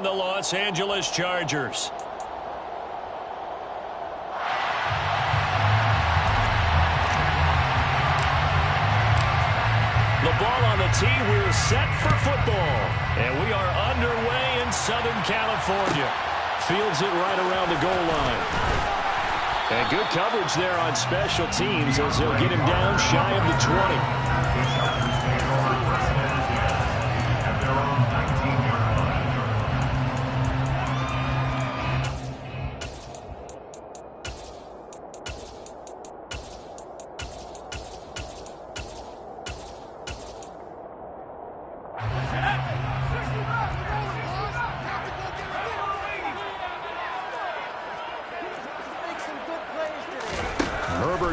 and the Los Angeles Chargers. The ball on the tee. We're set for football. And we are underway in Southern California. Fields it right around the goal line. And good coverage there on special teams as they'll get him down shy of the 20.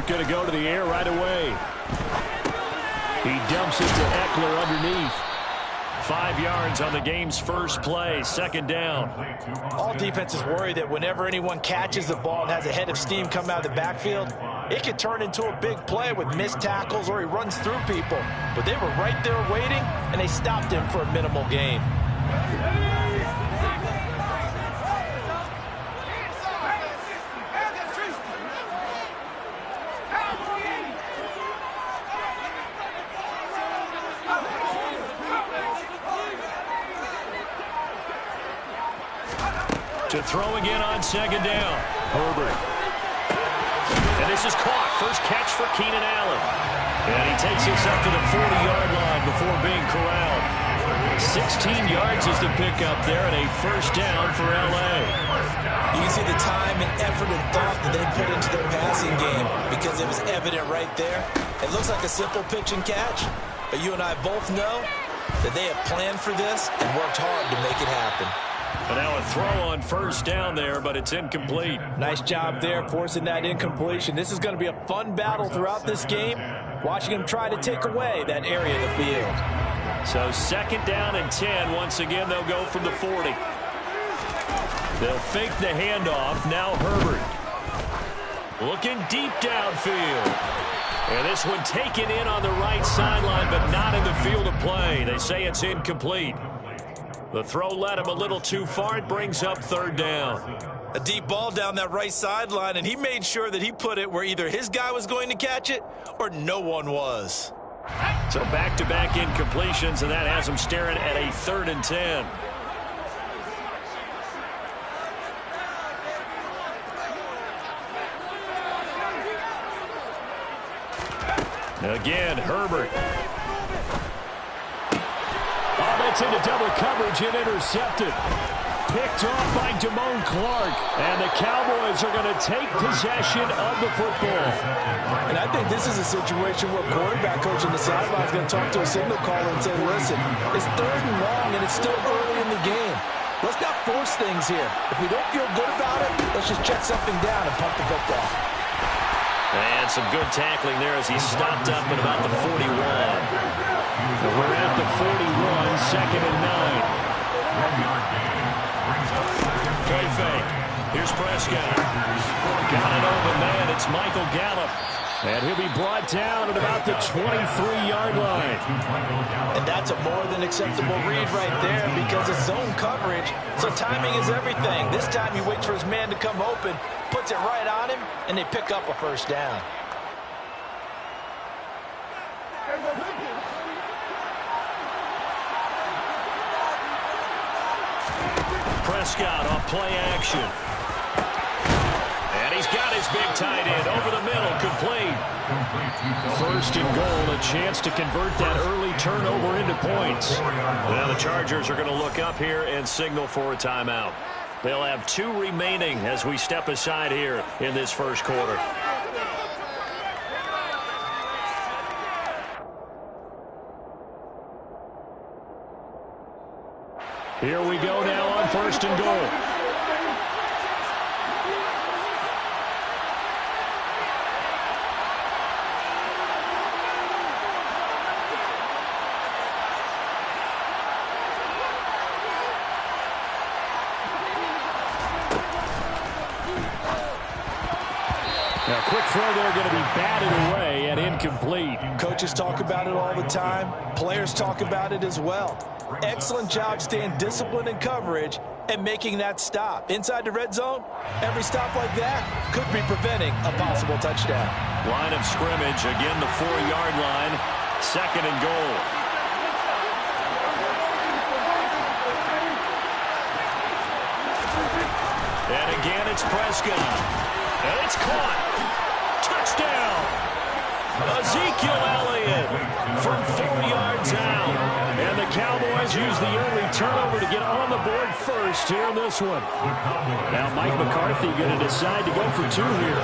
Going to go to the air right away. He dumps it to Eckler underneath. 5 yards on the game's first play. Second down. All defenses worry that whenever anyone catches the ball and has a head of steam come out of the backfield, it could turn into a big play with missed tackles or he runs through people. But they were right there waiting, and they stopped him for a minimal gain. To throw again on second down. Herbert. And this is caught. First catch for Keenan Allen. And he takes us up to the 40-yard line before being corralled. 16 yards is the pickup there and a first down for L.A. You can see the time and effort and thought that they put into their passing game because it was evident right there. It looks like a simple pitch and catch, but you and I both know that they have planned for this and worked hard to make it happen. And now a throw on first down there, but it's incomplete. Nice job there forcing that incompletion. This is going to be a fun battle throughout this game, watching him try to take away that area of the field. So second down and 10. Once again, they'll go from the 40. They'll fake the handoff. Now Herbert. Looking deep downfield. And this one taken in on the right sideline, but not in the field of play. They say it's incomplete. The throw led him a little too far. It brings up third down. A deep ball down that right sideline, and he made sure that he put it where either his guy was going to catch it or no one was. So back-to-back incompletions, and that has him staring at a 3rd and 10. Again, Herbert. That's into double coverage and intercepted. Picked off by Damone Clark. And the Cowboys are going to take possession of the football. And I think this is a situation where quarterback coach on the sideline is going to talk to a signal caller and say, listen, it's 3rd and long and it's still early in the game. Let's not force things here. If we don't feel good about it, let's just check something down and punt the football. And some good tackling there as he stopped up at about the 41. We're at the 41, second and 9. Play fake. Here's Prescott. Got it over man. It's Michael Gallup. And he'll be brought down at about the 23-yard line. And that's a more than acceptable read right there because it's zone coverage. So timing is everything. This time he waits for his man to come open, puts it right on him, and they pick up a first down. Prescott off play action. And he's got his big tight end over the middle, complete. First and goal, a chance to convert that early turnover into points. Now the Chargers are going to look up here and signal for a timeout. They'll have 2 remaining as we step aside here in this first quarter. Here we go now on first and goal. Now, quick throw there, going to be batted away and incomplete. Coaches talk about it all the time. Players talk about it as well. Excellent job staying disciplined in coverage and making that stop. Inside the red zone, every stop like that could be preventing a possible touchdown. Line of scrimmage, again the 4-yard line, 2nd and goal. And again, it's Prescott. And it's caught. Touchdown. Ezekiel Elliott from 4 yards out. And the Cowboys use the early turnover to get on the board first here in this one. Now Mike McCarthy going to decide to go for 2 here.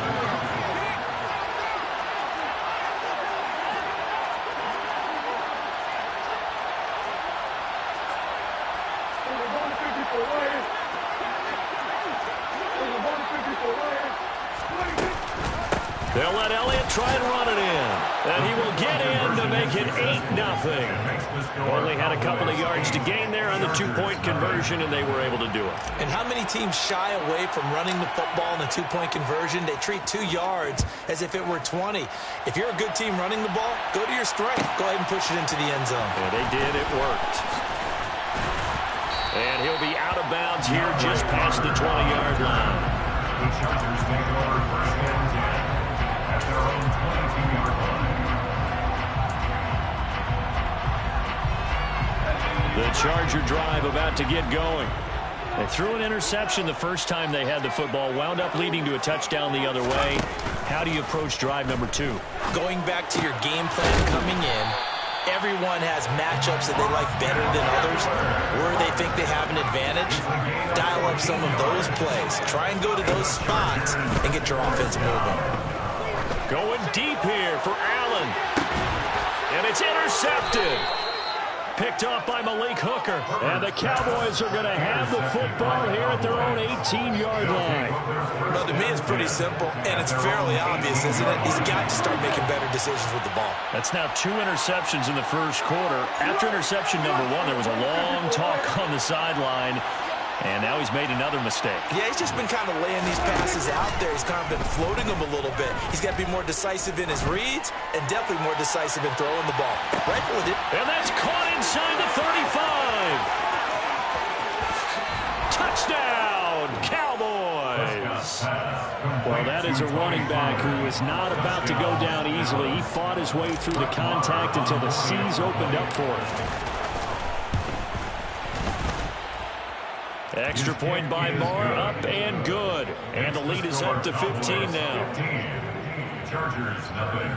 They'll let Elliott try and run it in. And he will get in to make it 8-0. Only had a couple of yards to gain there on the 2-point conversion, and they were able to do it. And how many teams shy away from running the football in the 2-point conversion? They treat 2 yards as if it were 20. If you're a good team running the ball, go to your strength. Go ahead and push it into the end zone. Yeah, they did. It worked. And he'll be out of bounds here just past the 20-yard line. The Chargers take over 1st and 10 at their own 22-yard line. The Charger drive about to get going. They threw an interception the first time they had the football, wound up leading to a touchdown the other way. How do you approach drive number 2? Going back to your game plan coming in, everyone has matchups that they like better than others, where they think they have an advantage. Dial up some of those plays. Try and go to those spots and get your offense moving. Going deep here for Allen. And it's intercepted. Picked off by Malik Hooker. And the Cowboys are going to have the football here at their own 18-yard line. Well, to me, it's pretty simple, and it's fairly obvious, isn't it? He's got to start making better decisions with the ball. That's now 2 interceptions in the first quarter. After interception number 1, there was a long talk on the sideline. And now he's made another mistake. Yeah, he's just been kind of laying these passes out there. He's kind of been floating them a little bit. He's got to be more decisive in his reads and definitely more decisive in throwing the ball. Rifle it. And that's caught inside the 35. Touchdown, Cowboys. Well, that is a running back who is not about to go down easily. He fought his way through the contact until the C's opened up for him. Extra point by Marr, up and good. And the lead is up to 15 now. Chargers, nothing.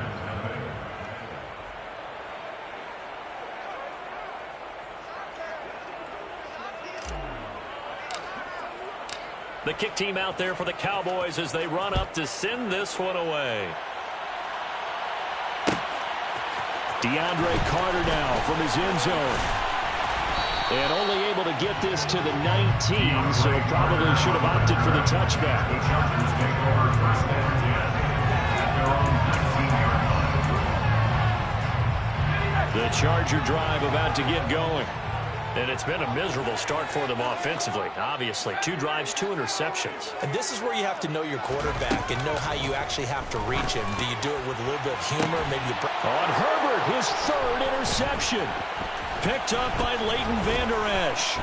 The kick team out there for the Cowboys as they run up to send this one away. DeAndre Carter now from his end zone. And only able to get this to the 19, so probably should have opted for the touchback. The Chargers take over 1st and 10 at their own 19-yard line. The Charger drive about to get going. And it's been a miserable start for them offensively. Obviously, 2 drives, 2 interceptions. And this is where you have to know your quarterback and know how you actually have to reach him. Do you do it with a little bit of humor? Maybe you... On Herbert, his 3rd interception. Picked up by Leighton Vander Esch.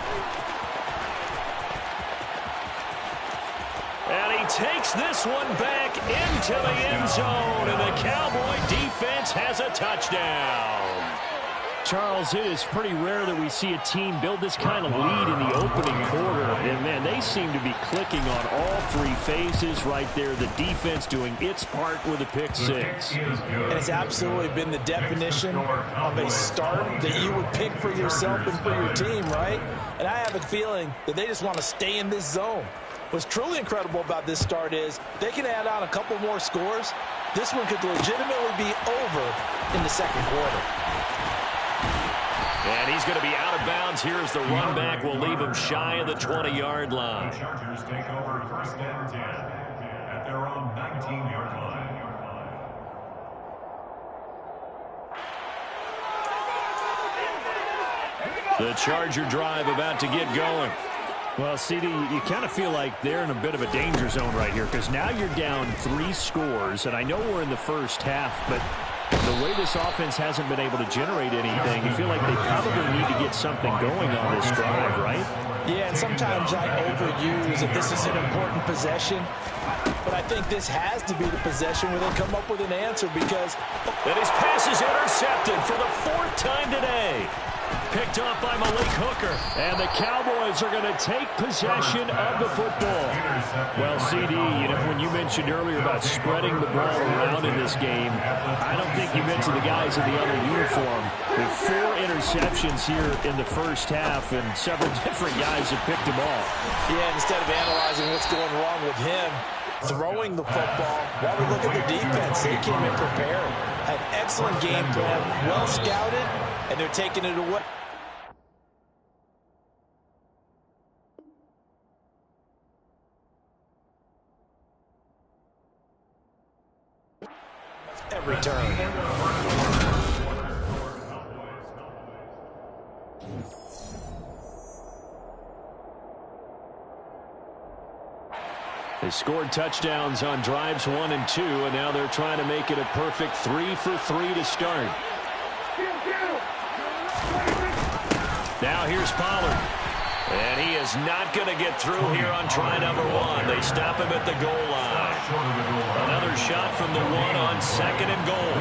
And he takes this one back into the end zone. And the Cowboy defense has a touchdown. Charles, it is pretty rare that we see a team build this kind of lead in the opening quarter. And, man, they seem to be clicking on all 3 phases right there. The defense doing its part with a pick 6. And it's absolutely been the definition of a start that you would pick for yourself and for your team, right? And I have a feeling that they just want to stay in this zone. What's truly incredible about this start is they can add on a couple more scores. This one could legitimately be over in the 2nd quarter. And he's going to be out of bounds here as the run back will leave him shy of the 20-yard line. The Chargers take over 1st and 10 at their own 19-yard line. The Charger drive about to get going. Well, CD, you kind of feel like they're in a bit of a danger zone right here because now you're down 3 scores, and I know we're in the first half, but The way this offense hasn't been able to generate anything, you feel like they probably need to get something going on this drive, right? Yeah, and sometimes I overuse that this is an important possession. But I think this has to be the possession where they come up with an answer because... And his pass is intercepted for the 4th time today. Picked off by Malik Hooker. And the Cowboys are going to take possession of the football. Well, CD, you know, when you mentioned earlier about spreading the ball around in this game, I don't think you mentioned the guys in the other uniform. With 4 interceptions here in the first half, and several different guys have picked them off. Yeah, instead of analyzing what's going wrong with him, throwing the football, while we look at the defense, they came in prepared. Had excellent game plan, well scouted, and they're taking it away. Every turn. They scored touchdowns on drives 1 and 2, and now they're trying to make it a perfect 3 for 3 to start. Now here's Pollard. And he is not going to get through here on try number 1. They stop him at the goal line. Another shot from the 1 on 2nd and goal.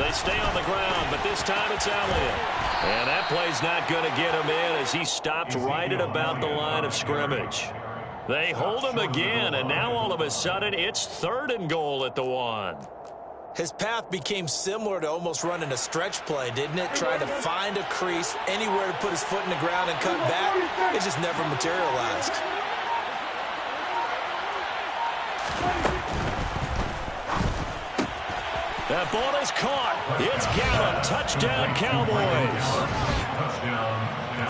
They stay on the ground, but this time it's Elliott. And that play's not going to get him in as he stopped right at about the line of scrimmage. They hold him again, and now all of a sudden it's 3rd and goal at the 1. His path became similar to almost running a stretch play, didn't it? Trying to find a crease, anywhere to put his foot in the ground and cut back. It just never materialized. That ball is caught. It's Gallup. Touchdown, Cowboys.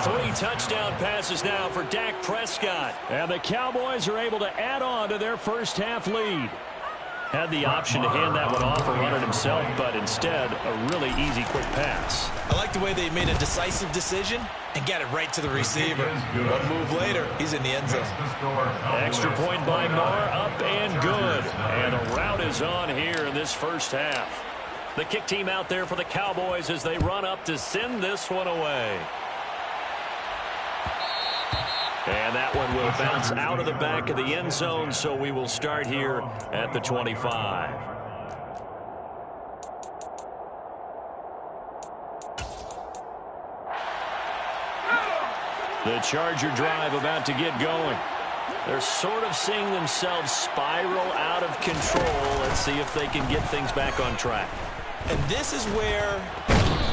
3 touchdown passes now for Dak Prescott. And the Cowboys are able to add on to their first half lead. Had the option to hand that one off or run it himself, but instead, a really easy, quick pass. I like the way they made a decisive decision and got it right to the receiver. One move later, he's in the end zone. Extra point by Moore, up and good. And a rout is on here in this first half. The kick team out there for the Cowboys as they run up to send this one away. And that one will bounce out of the back of the end zone, so we will start here at the 25. The Charger drive about to get going. They're sort of seeing themselves spiral out of control. Let's see if they can get things back on track. And this is where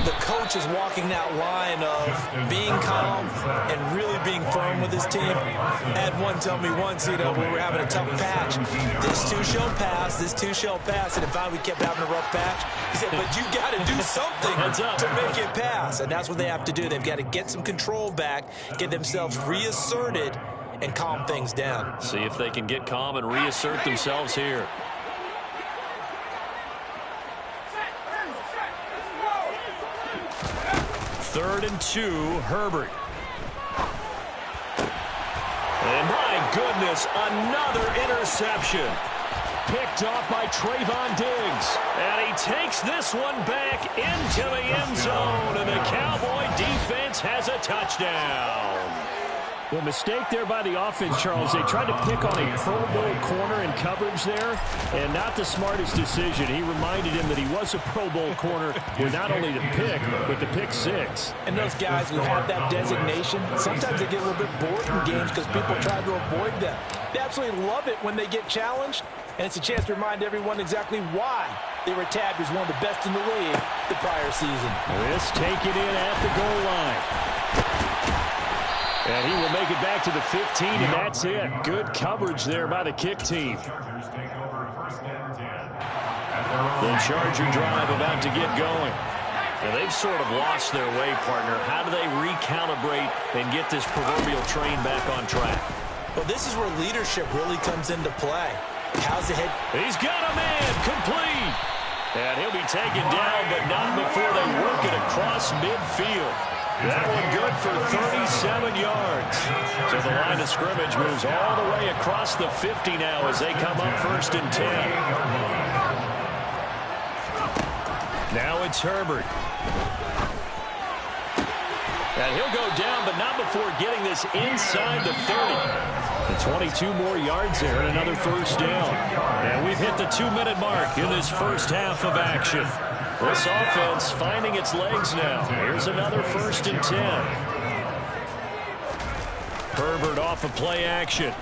the coach is walking that line of being calm and really being firm with his team. Had one tell me once, you know, when we were having a tough patch, this too shall pass, this too shall pass. And if we kept having a rough patch, he said, but you got to do something to make it pass. And that's what they have to do. They've got to get some control back, get themselves reasserted, and calm things down. See if they can get calm and reassert themselves here. Third and 2, Herbert. And my goodness, another interception. Picked off by Trayvon Diggs. And he takes this one back into the end zone. And the Cowboy defense has a touchdown. Well, mistake there by the offense, Charles. They tried to pick on a Pro Bowl corner in coverage there, and not the smartest decision. He reminded him that he was a Pro Bowl corner with not only the pick, but the pick 6. And those guys who have that designation, sometimes they get a little bit bored in games because people try to avoid them. They absolutely love it when they get challenged, and it's a chance to remind everyone exactly why they were tagged as one of the best in the league the prior season. This taken in at the goal line. And he will make it back to the 15, and that's it. Good coverage there by the kick team. The Charger drive about to get going. And they've sort of lost their way, partner. How do they recalibrate and get this proverbial train back on track? Well, this is where leadership really comes into play. How's the head? He's got a man, complete. And he'll be taken down, but not before they work it across midfield. That one good for 37 yards. So the line of scrimmage moves all the way across the 50 now as they come up 1st and 10. Now it's Herbert. And he'll go down, but not before getting this inside the 30. And 22 more yards there and another 1st down. And we've hit the 2-minute mark in this first half of action. This offense finding its legs now. Here's another 1st and 10. Herbert off of play action.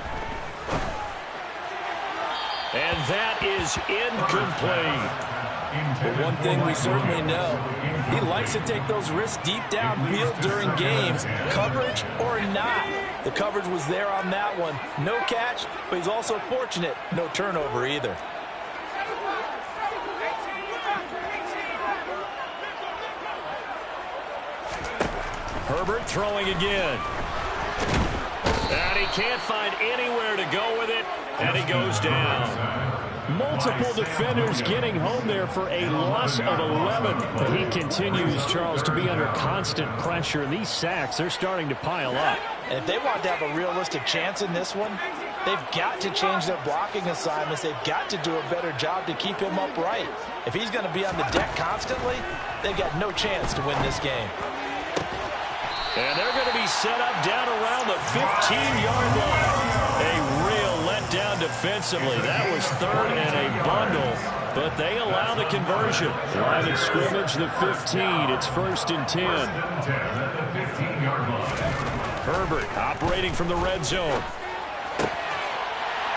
And that is incomplete. But one thing we certainly know, he likes to take those risks deep downfield during games, coverage or not. The coverage was there on that one. No catch, but he's also fortunate. No turnover either. Herbert throwing again. And he can't find anywhere to go with it, and he goes down. Multiple defenders getting home there for a loss of 11. He continues, Charles, to be under constant pressure, and these sacks, they're starting to pile up. And if they want to have a realistic chance in this one, they've got to change their blocking assignments. They've got to do a better job to keep him upright. If he's going to be on the deck constantly, they've got no chance to win this game. And they're going to be set up down around the 15-yard line. A real letdown defensively. That was 3rd and a bundle, but they allow the conversion. Line of scrimmage, the 15. It's 1st and 10. Herbert operating from the red zone.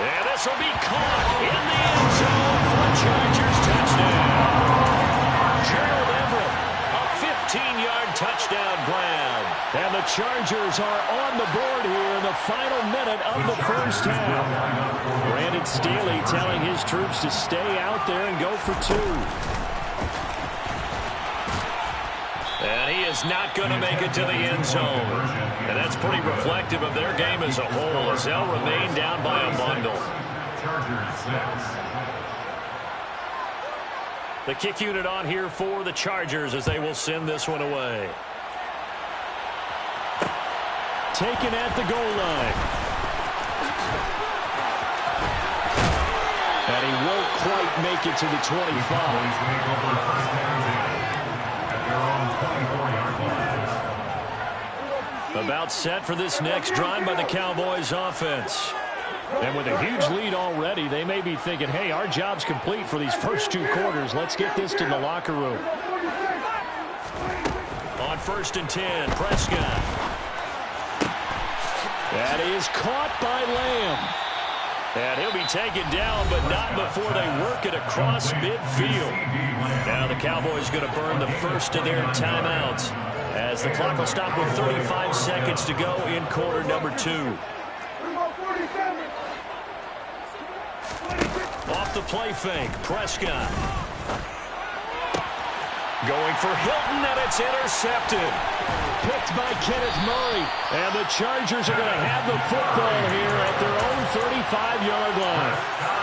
And this will be caught in the end zone for a Chargers touchdown. Gerald Everett, a 15-yard touchdown grab. And the Chargers are on the board here in the final minute of the first half. Brandon Staley telling his troops to stay out there and go for 2. And he is not going to make it to the end zone. And that's pretty reflective of their game as a whole, as they'll remain down by a bundle. The kick unit on here for the Chargers as they will send this one away. Taken at the goal line. And he won't quite make it to the 25. About set for this next drive by the Cowboys offense. And with a huge lead already, they may be thinking, hey, our job's complete for these first 2 quarters. Let's get this to the locker room. On 1st and 10, Prescott. That is caught by Lamb. And he'll be taken down, but not before they work it across midfield. Now the Cowboys going to burn the first of their timeouts as the clock will stop with 35 seconds to go in quarter number 2. Off the play fake, Prescott. Going for Hilton, and it's intercepted. Picked by Kenneth Murray. And the Chargers are going to have the football here at their own 35-yard line.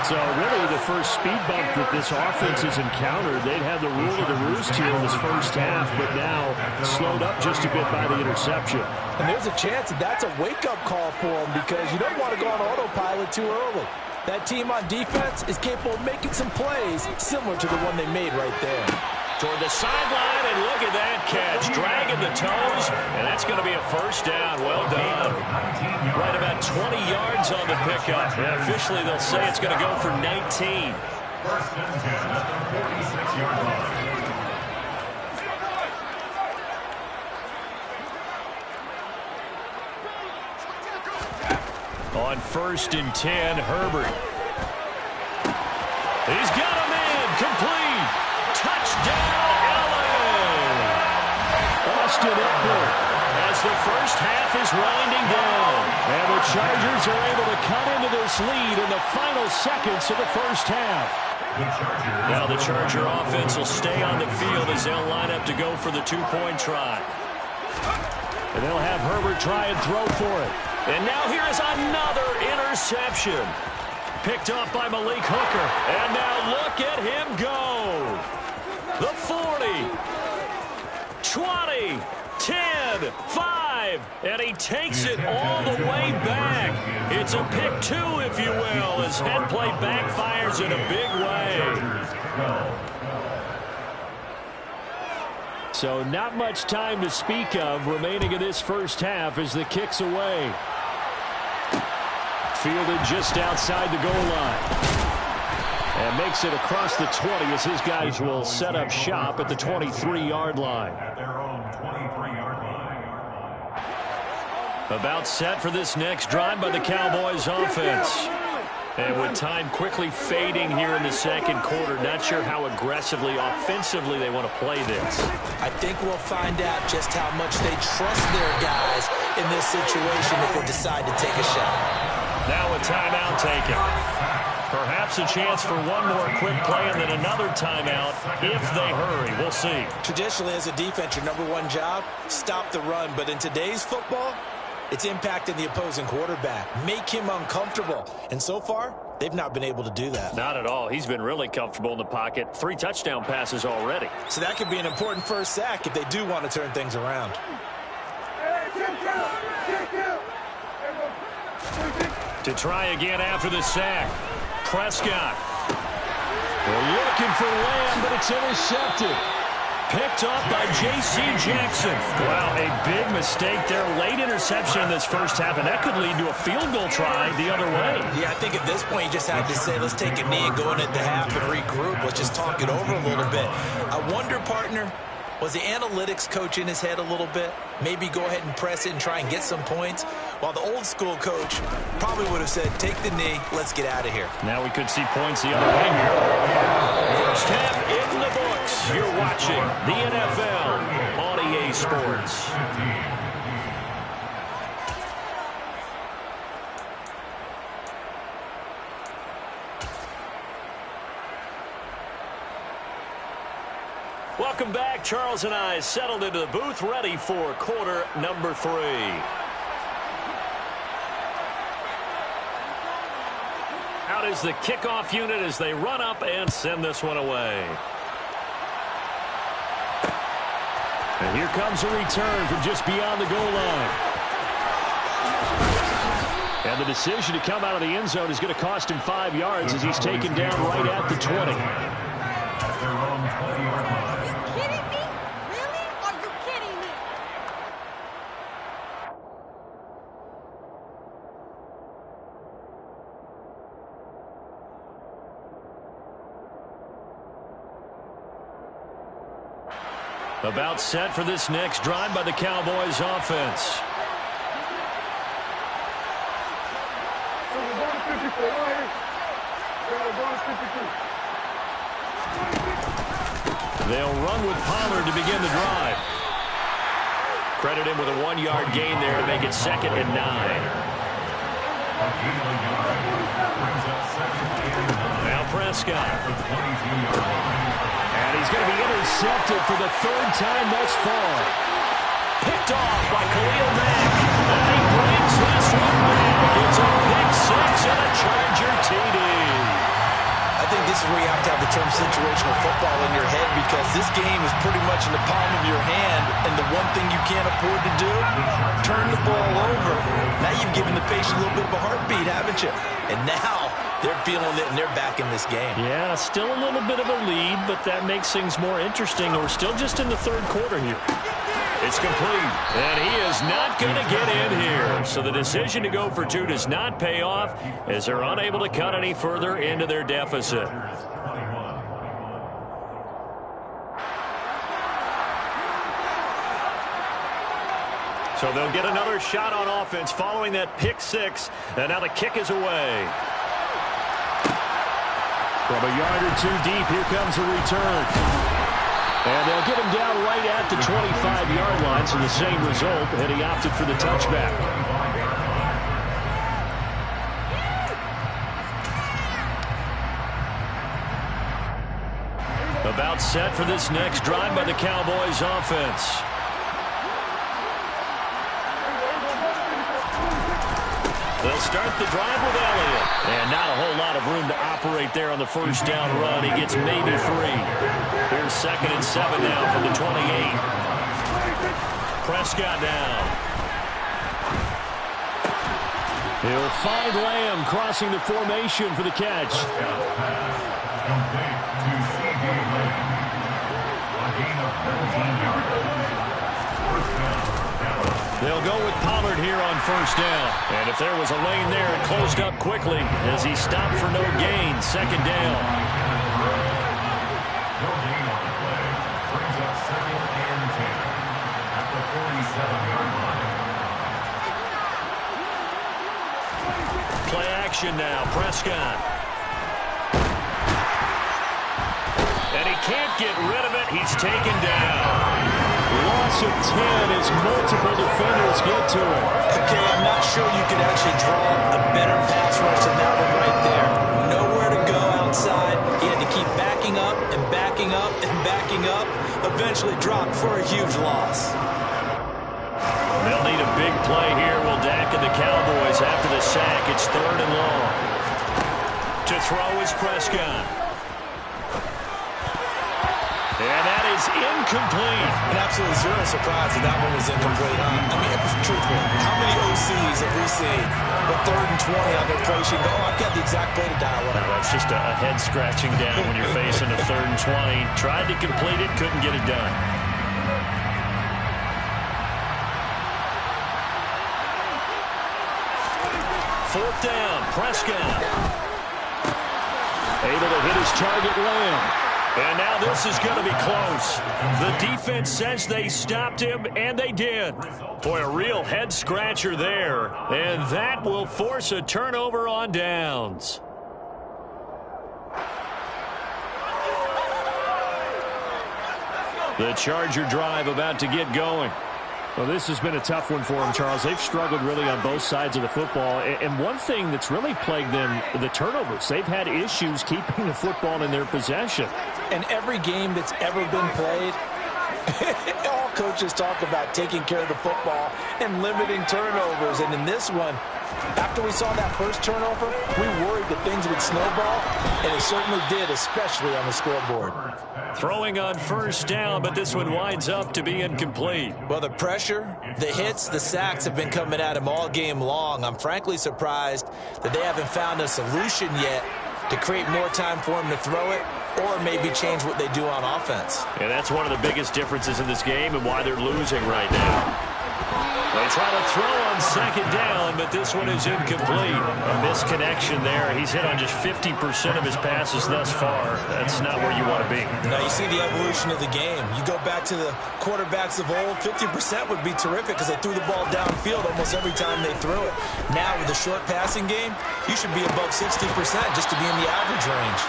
So really the first speed bump that this offense has encountered. They'd had the rule of the roost here in this first half, but now slowed up just a bit by the interception. And there's a chance that that's a wake-up call for them because you don't want to go on autopilot too early. That team on defense is capable of making some plays similar to the one they made right there. Toward the sideline, and look at that catch. Dragging the toes, and that's going to be a first down. Well done. Right about 20 yards on the pickup. And officially, they'll say it's going to go for 19. First and 10 at the 46-yard line. On 1st and 10, Herbert. He's got a man. Complete. Touchdown, LA! Austin Eckler as the first half is winding down. And the Chargers are able to cut into this lead in the final seconds of the first half. Now the Charger offense will stay on the field as they'll line up to go for the 2-point try. And they'll have Herbert try and throw for it. And now here is another interception. Picked off by Malik Hooker. And now look at him go. The 40, 20, 10, 5, and he takes it all the way back. It's a pick 2, if you will, as head play backfires in a big way. So not much time to speak of remaining in this first half as the kick's away. Fielded just outside the goal line. And makes it across the 20 as his guys will set up shop at the 23-yard line. At their own 23-yard line. About set for this next drive by the Cowboys offense. And with time quickly fading here in the second quarter, not sure how aggressively, offensively they want to play this. I think we'll find out just how much they trust their guys in this situation if they decide to take a shot. Now a timeout taken. Perhaps a chance for one more quick play and then another timeout if they hurry. We'll see. Traditionally, as a defense, your number one job, stop the run. But in today's football, it's impacting the opposing quarterback. Make him uncomfortable. And so far, they've not been able to do that. Not at all. He's been really comfortable in the pocket. 3 touchdown passes already. So that could be an important first sack if they do want to turn things around. To try again after the sack. Prescott. They're looking for Lamb, but it's intercepted. Picked up by J.C. Jackson. Wow, a big mistake there. Late interception in this first half, and that could lead to a field goal try the other way. Yeah, I think at this point you just have to say, let's take a knee and go in at the half and regroup. Let's just talk it over a little bit. I wonder, partner, was the analytics coach in his head a little bit? Maybe go ahead and press it and try and get some points? While the old school coach probably would have said, take the knee, let's get out of here. Now we could see points the other way here. First half in the books. You're watching the NFL on EA Sports. Welcome back. Charles and I settled into the booth, ready for quarter number 3. Out is the kickoff unit as they run up and send this one away. And here comes a return from just beyond the goal line. And the decision to come out of the end zone is going to cost him 5 yards as he's taken down right at the 20. At their own 20-yard line. About set for this next drive by the Cowboys offense. They'll run with Pollard to begin the drive. Credit him with a 1-yard gain there to make it 2nd and 9. Now Prescott. And he's going to be intercepted for the 3rd time thus far. Picked off by Khalil Mack. And he brings this one back. It's a pick 6 and a Charger TD. I think this is where you have to have the term situational football in your head, because this game is pretty much in the palm of your hand, and the one thing you can't afford to do, turn the ball over. Now you've given the patient a little bit of a heartbeat, haven't you? And now they're feeling it, and they're back in this game. Yeah, still a little bit of a lead, but that makes things more interesting. We're still just in the 3rd quarter here. It's complete, and he is not going to get in here. So the decision to go for 2 does not pay off as they're unable to cut any further into their deficit. So they'll get another shot on offense following that pick 6, and now the kick is away. From a yard or 2 deep, here comes a return. And they'll get him down right at the 25-yard line, so the same result, and he opted for the touchback. About set for this next drive by the Cowboys offense. They'll start the drive with Elliott. And not a whole lot of room to operate there on the first down run. He gets maybe 3. Here's 2nd and 7 now from the 28. Prescott down. He'll find Lamb crossing the formation for the catch. They'll go with Pollard here on first down. And if there was a lane there, it closed up quickly as he stopped for no gain. Second down. No gain on the play. Brings up 2nd and 10 at the 47-yard line. Play action now. Prescott. And he can't get rid of it. He's taken down. Loss of 10 as multiple defenders get to him. Okay, I'm not sure you could actually draw a better pass rush than that one right there. Nowhere to go outside. He had to keep backing up and backing up and backing up. Eventually dropped for a huge loss. They'll need a big play here. Will Dak and the Cowboys after the sack. It's 3rd and long. To throw is Prescott. And that is incomplete. And absolutely zero surprise that one was incomplete, huh? I mean, truthfully, how many OCs have we seen with 3rd and 20 on their play sheet? Oh, I've got the exact play to dial up. No, that's just a head scratching down when you're facing a 3rd and 20. Tried to complete it, couldn't get it done. Fourth down, Prescott. Able to hit his target, Lamb. And now this is going to be close. The defense says they stopped him, and they did. Boy, a real head-scratcher there. And that will force a turnover on downs. The Charger drive about to get going. Well, this has been a tough one for them, Charles. They've struggled really on both sides of the football. And one thing that's really plagued them, the turnovers. They've had issues keeping the football in their possession. And every game that's ever been played, all coaches talk about taking care of the football and limiting turnovers. And in this one, after we saw that first turnover, we worried that things would snowball, and it certainly did, especially on the scoreboard. Throwing on first down, but this one winds up to be incomplete. Well, the pressure, the hits, the sacks have been coming at him all game long. I'm frankly surprised that they haven't found a solution yet to create more time for him to throw it or maybe change what they do on offense. And that's one of the biggest differences in this game and why they're losing right now. They try to throw on second down, but this one is incomplete. A misconnection there. He's hit on just 50% of his passes thus far. That's not where you want to be. Now, you see the evolution of the game. You go back to the quarterbacks of old, 50% would be terrific because they threw the ball downfield almost every time they threw it. Now, with the short passing game, you should be above 60% just to be in the average range.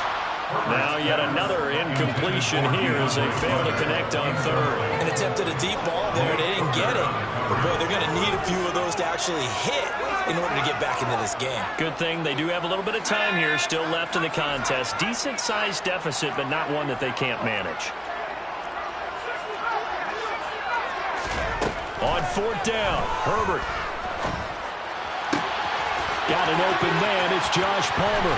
Now yet another incompletion here as they fail to connect on third. An attempt at a deep ball there. They didn't get it. But, boy, they're going to need a few of those to actually hit in order to get back into this game. Good thing they do have a little bit of time here still left in the contest. Decent-sized deficit, but not one that they can't manage. On fourth down, Herbert. Got an open man. It's Josh Palmer.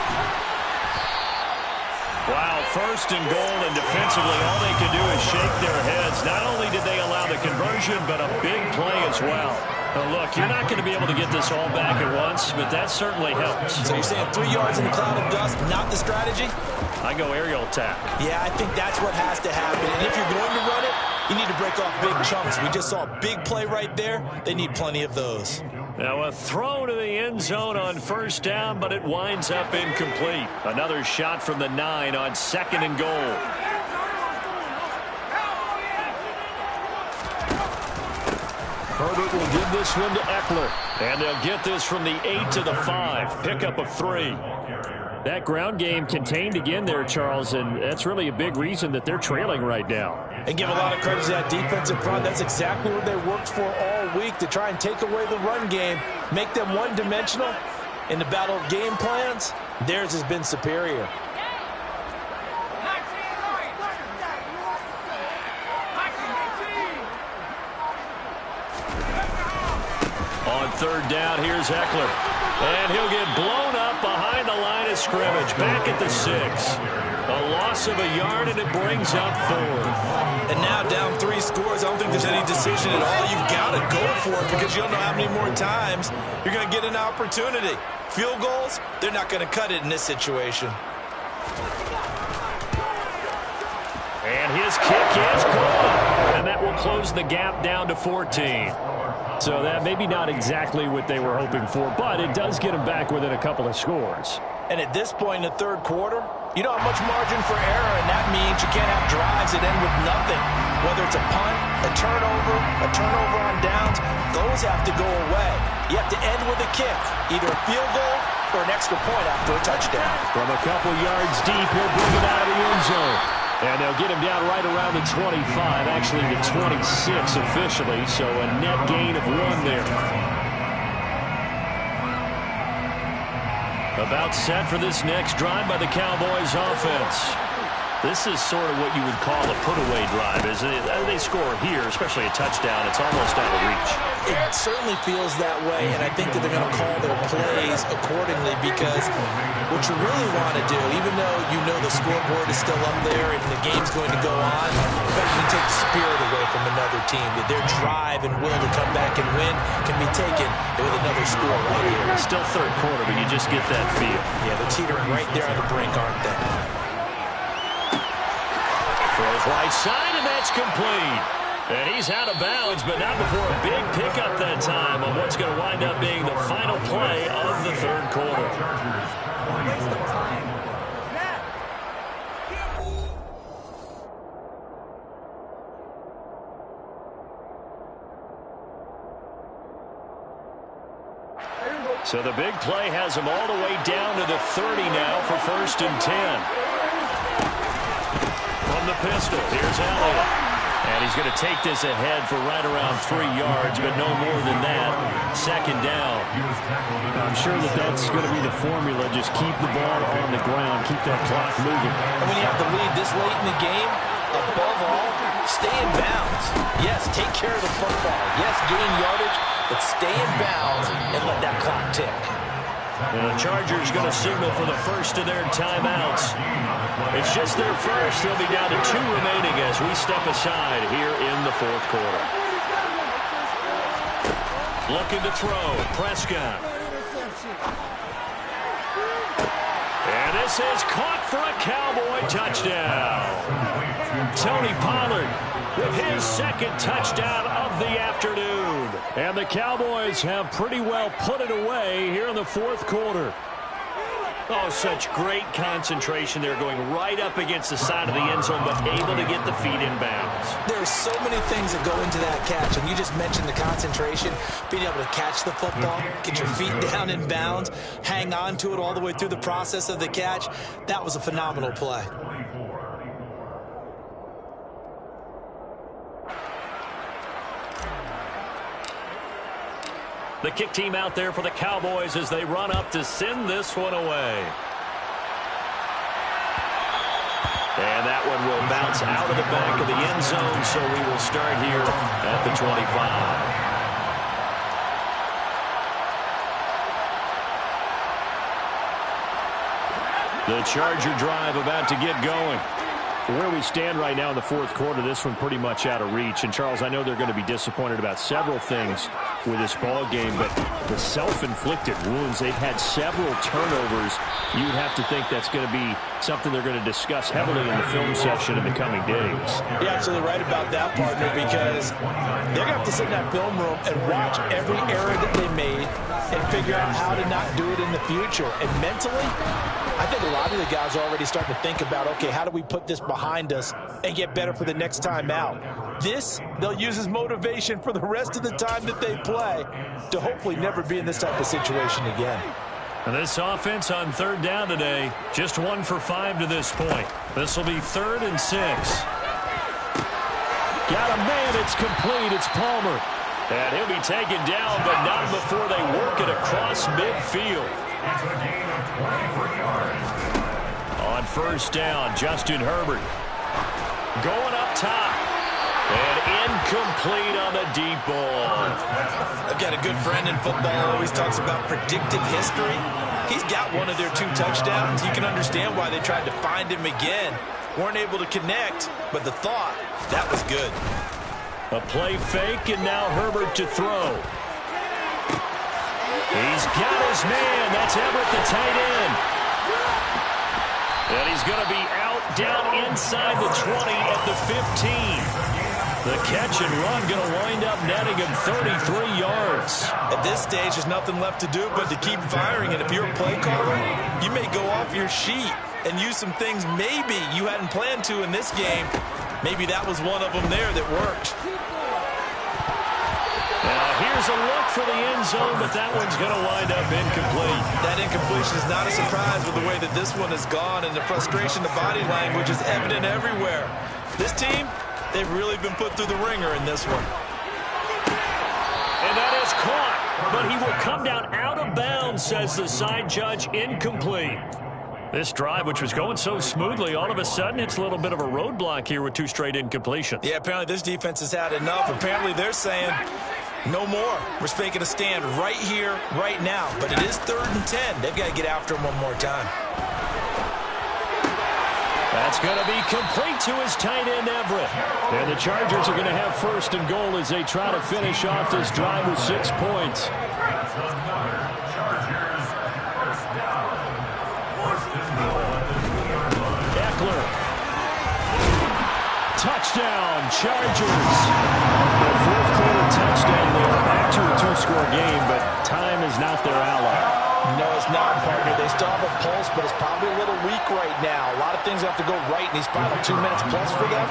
Wow, first and goal, and defensively all they can do is shake their heads. Not only did they allow the conversion, but a big play as well. Now look, you're not going to be able to get this all back at once, but that certainly helps. So you're saying 3 yards in a cloud of dust, not the strategy? I go aerial attack. Yeah, I think that's what has to happen. And if you're going to run it, you need to break off big chunks. We just saw a big play right there. They need plenty of those. Now a throw to the end zone on first down, but it winds up incomplete. Another shot from the 9 on second and goal. Herbert will give this one to Eckler. And they'll get this from the 8 to the 5. Pickup of 3. That ground game contained again there, Charles, and that's really a big reason that they're trailing right now. And give a lot of credit to that defensive front. That's exactly what they worked for all week, to try and take away the run game, make them one-dimensional. In the battle of game plans, theirs has been superior. On third down, here's Eckler. And he'll get blown up behind the line of scrimmage. Back at the 6. A loss of a yard, and it brings up 4. And now down 3 scores. I don't think there's any decision at all. You've got to go for it because you don't know how many more times you're going to get an opportunity. Field goals, they're not going to cut it in this situation. And his kick is good. And that will close the gap down to 14. So that maybe not exactly what they were hoping for, but it does get them back within a couple of scores. And at this point in the third quarter, you don't have much margin for error, and that means you can't have drives that end with nothing. Whether it's a punt, a turnover on downs, those have to go away. You have to end with a kick, either a field goal or an extra point after a touchdown. From a couple yards deep, he'll bring it out of the end zone. And they'll get him down right around the 25, actually the 26 officially, so a net gain of 1 there. About set for this next drive by the Cowboys offense. This is sort of what you would call a put-away drive, isn't it? They score here, especially a touchdown. It's almost out of reach. It certainly feels that way, and I think that they're going to call their plays accordingly because what you really want to do, even though you know the scoreboard is still up there and the game's going to go on, you better take the spirit away from another team. That their drive and will to come back and win can be taken with another score right here. It's still third quarter, but you just get that feel. Yeah, they're teetering right there on the brink, aren't they? Throws right side, and that's complete. And he's out of bounds, but not before a big pickup that time on what's going to wind up being the final play of the third quarter. So the big play has him all the way down to the 30 now for 1st and 10. From the pistol, here's Elliott. And he's going to take this ahead for right around 3 yards, but no more than that. 2nd down. I'm sure that that's going to be the formula. Just keep the ball on the ground. Keep that clock moving. And when you have the lead this late in the game, above all, stay in bounds. Yes, take care of the football. Yes, gain yardage, but stay in bounds and let that clock tick. And the Chargers going to signal for the first of their timeouts. It's just their first. They'll be down to 2 remaining as we step aside here in the 4th quarter. Looking to throw, Prescott. And this is caught for a Cowboy touchdown. Tony Pollard with his 2nd touchdown of the afternoon. And the Cowboys have pretty well put it away here in the 4th quarter. Oh, such great concentration. They're going right up against the side of the end zone, but able to get the feet in bounds. There's so many things that go into that catch, and you just mentioned the concentration, being able to catch the football, get your feet down in bounds, hang on to it all the way through the process of the catch. That was a phenomenal play. The kick team out there for the Cowboys as they run up to send this one away. And that one will bounce out of the back of the end zone, so we will start here at the 25. The Charger drive about to get going. Where we stand right now in the 4th quarter, this one pretty much out of reach. And, Charles, I know they're going to be disappointed about several things with this ball game, but the self-inflicted wounds, they've had several turnovers. You would have to think that's going to be something they're going to discuss heavily in the film session in the coming days. You're absolutely right about that, partner, because they're going to have to sit in that film room and watch every error that they made and figure out how to not do it in the future. And mentally, I think a lot of the guys are already starting to think about, okay, how do we put this behind us and get better for the next time out? This, they'll use as motivation for the rest of the time that they play to hopefully never be in this type of situation again. And this offense on 3rd down today, just 1 for 5 to this point. This will be 3rd and 6. Got a man, it's complete, it's Palmer. And he'll be taken down, but not before they work it across midfield. On 1st down, Justin Herbert going up top. And incomplete on the deep ball. I've got a good friend in football who always talks about predictive history. He's got one of their 2 touchdowns. You can understand why they tried to find him again. Weren't able to connect, but the thought, that was good. A play fake, and now Herbert to throw. He's got his man. That's Everett, the tight end. And he's going to be out down inside the 20 at the 15. The catch and run going to wind up netting him 33 yards. At this stage, there's nothing left to do but to keep firing. And if you're a play caller, you may go off your sheet and use some things maybe you hadn't planned to in this game. Maybe that was one of them there that worked. Now here's a look for the end zone, but that one's going to wind up incomplete. That incompletion is not a surprise with the way that this one has gone, and the frustration, the body language is evident everywhere. This team, they've really been put through the ringer in this one. And that is caught, but he will come down out of bounds, says the side judge, incomplete. This drive, which was going so smoothly, all of a sudden it's a little bit of a roadblock here with 2 straight incompletions. Yeah, apparently this defense has had enough. Apparently they're saying, no more. We're making a stand right here, right now. But it is 3rd and 10. They've got to get after him one more time. That's going to be complete to his tight end, Everett. And the Chargers are going to have 1st and goal as they try to finish off this drive with 6 points. Eckler. Touchdown, Chargers. The 4th quarter touchdown there. Back to a 2-score game, but time is not their ally. No, it's not, partner. They still have a pulse, but it's probably a little weak right now. A lot of things have to go right in these final 2 minutes plus for them.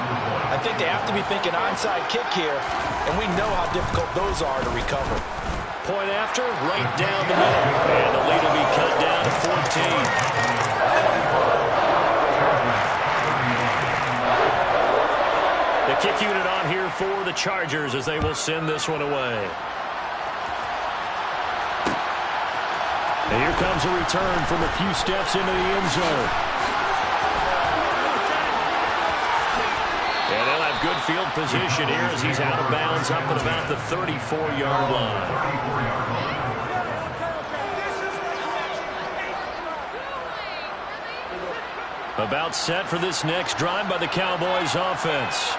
I think they have to be thinking onside kick here, and we know how difficult those are to recover. Point after, right down the middle. And the lead will be cut down to 14. The kick unit on here for the Chargers as they will send this one away. And here comes a return from a few steps into the end zone. And they'll have good field position here as he's out of bounds up at about the 34-yard line. About set for this next drive by the Cowboys offense.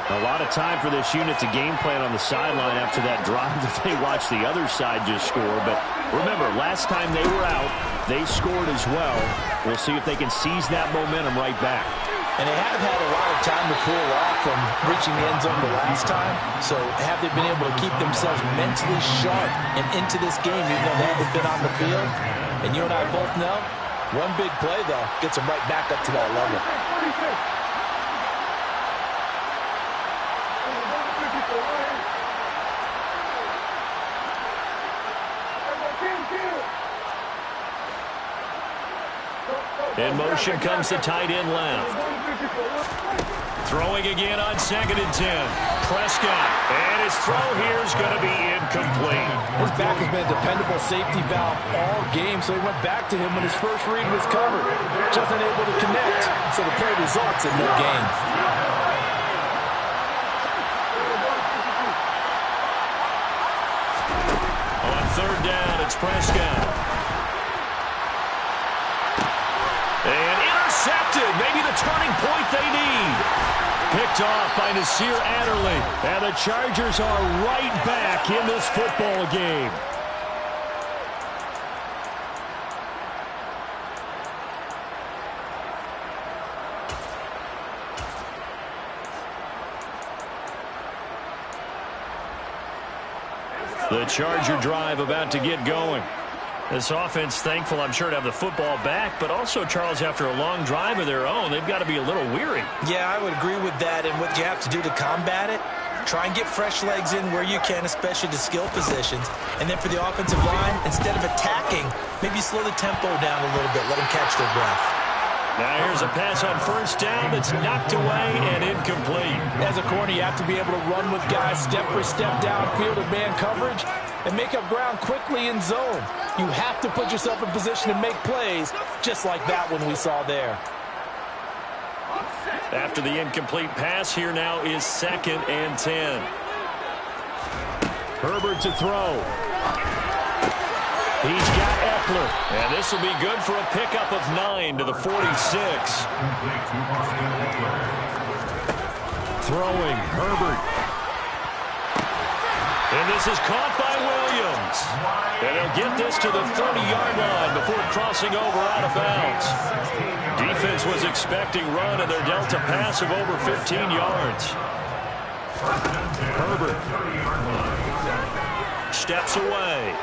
A lot of time for this unit to game plan on the sideline after that drive that they watched the other side just score. But remember, last time they were out, they scored as well. We'll see if they can seize that momentum right back. And they have had a lot of time to pull off from reaching the end zone the last time. So have they been able to keep themselves mentally sharp and into this game even though they haven't been on the field? And you and I both know, one big play, though, gets them right back up to that level. In motion comes the tight end left. Throwing again on 2nd and 10. Prescott. And his throw here is going to be incomplete. His back has been a dependable safety valve all game, so he went back to him when his first read was covered. Just unable to connect, so the play results in no gain. On 3rd down, it's Prescott. And intercepted. Maybe the turning point they need. Picked off by Nasir Adderley. And the Chargers are right back in this football game. The Charger drive about to get going. This offense, thankful, I'm sure, to have the football back, but also, Charles, after a long drive of their own, they've got to be a little weary. Yeah, I would agree with that, and what you have to do to combat it, try and get fresh legs in where you can, especially to skill positions. And then for the offensive line, instead of attacking, maybe slow the tempo down a little bit, let them catch their breath. Now here's a pass on 1st down that's knocked away and incomplete. As a corner, you have to be able to run with guys step for step downfield in man coverage and make up ground quickly in zone. You have to put yourself in position to make plays, just like that one we saw there. After the incomplete pass, here now is 2nd and 10. Herbert to throw. He's got Eckler. And this will be good for a pickup of 9 to the 46. Throwing, Herbert. And this is caught by Williams. And they'll get this to the 30-yard line before crossing over out of bounds. Defense was expecting run, and they're dealt a pass of over 15 yards. Herbert. Steps away.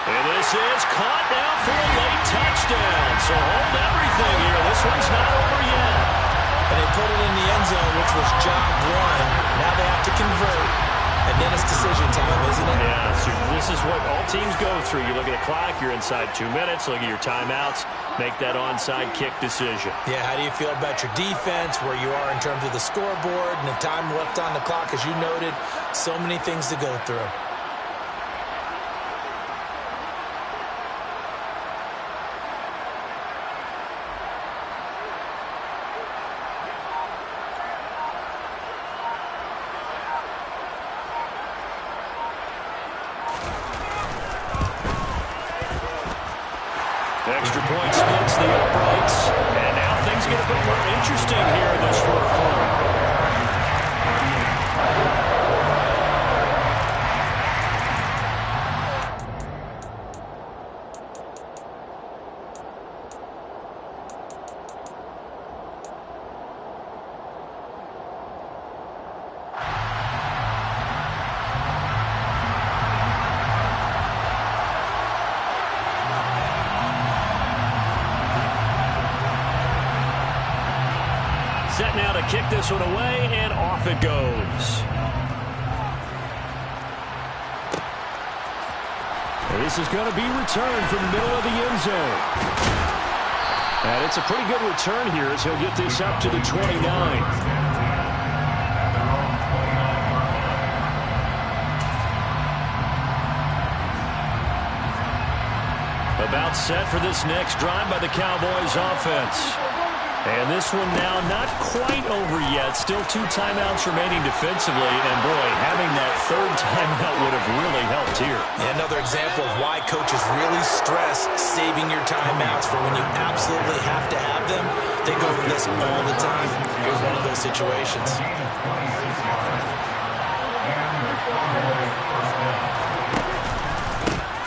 And this is caught now for a late touchdown. So hold everything here. This one's not over yet. And they put it in the end zone, which was job one. Now they have to convert. And then it's decision time, isn't it? Yeah, so this is what all teams go through. You look at the clock, you're inside 2 minutes, look at your timeouts, make that onside kick decision. Yeah, how do you feel about your defense, where you are in terms of the scoreboard, and the time left on the clock, as you noted, so many things to go through. Extra point splits the uprights. And now things get a bit more interesting here in this fourth quarter. Set now to kick this one away, and off it goes. And this is going to be returned from the middle of the end zone. And it's a pretty good return here as he'll get this up to the 29. About set for this next drive by the Cowboys offense. And this one now not quite over yet. Still 2 timeouts remaining defensively. And, boy, having that third timeout would have really helped here. Yeah, another example of why coaches really stress saving your timeouts for when you absolutely have to have them. They go over this all the time. Here's one of those situations.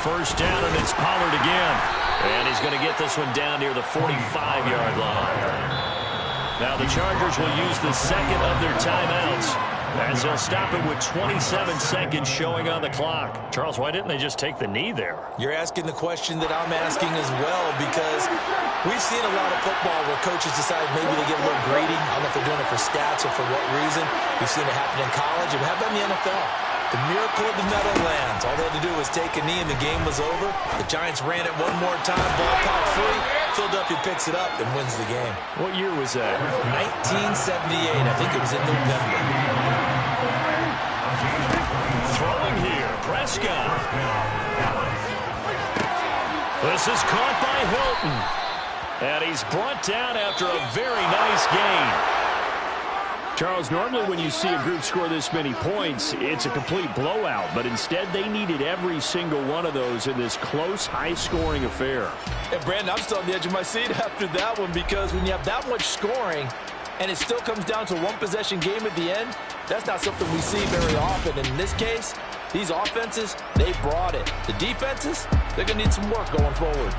First down, and it's Pollard again. And he's going to get this one down near the 45-yard line. Now the Chargers will use the second of their timeouts as they'll stop it with 27 seconds showing on the clock. Charles, why didn't they just take the knee there? You're asking the question that I'm asking as well, because we've seen a lot of football where coaches decide maybe they get a little greedy. I don't know if they're doing it for stats or for what reason. We've seen it happen in college, and how about in the NFL? The miracle of the Meadowlands. All they had to do was take a knee and the game was over. The Giants ran it one more time. Ball caught free. Philadelphia picks it up and wins the game. What year was that? 1978. I think it was in November. Throwing here. Prescott. This is caught by Hilton. And he's brought down after a very nice gain. Charles, normally when you see a group score this many points, it's a complete blowout. But instead, they needed every single one of those in this close, high-scoring affair. And, Brandon, I'm still on the edge of my seat after that one, because when you have that much scoring and it still comes down to a one-possession game at the end, that's not something we see very often. And in this case, these offenses, they brought it. The defenses, they're going to need some work going forward.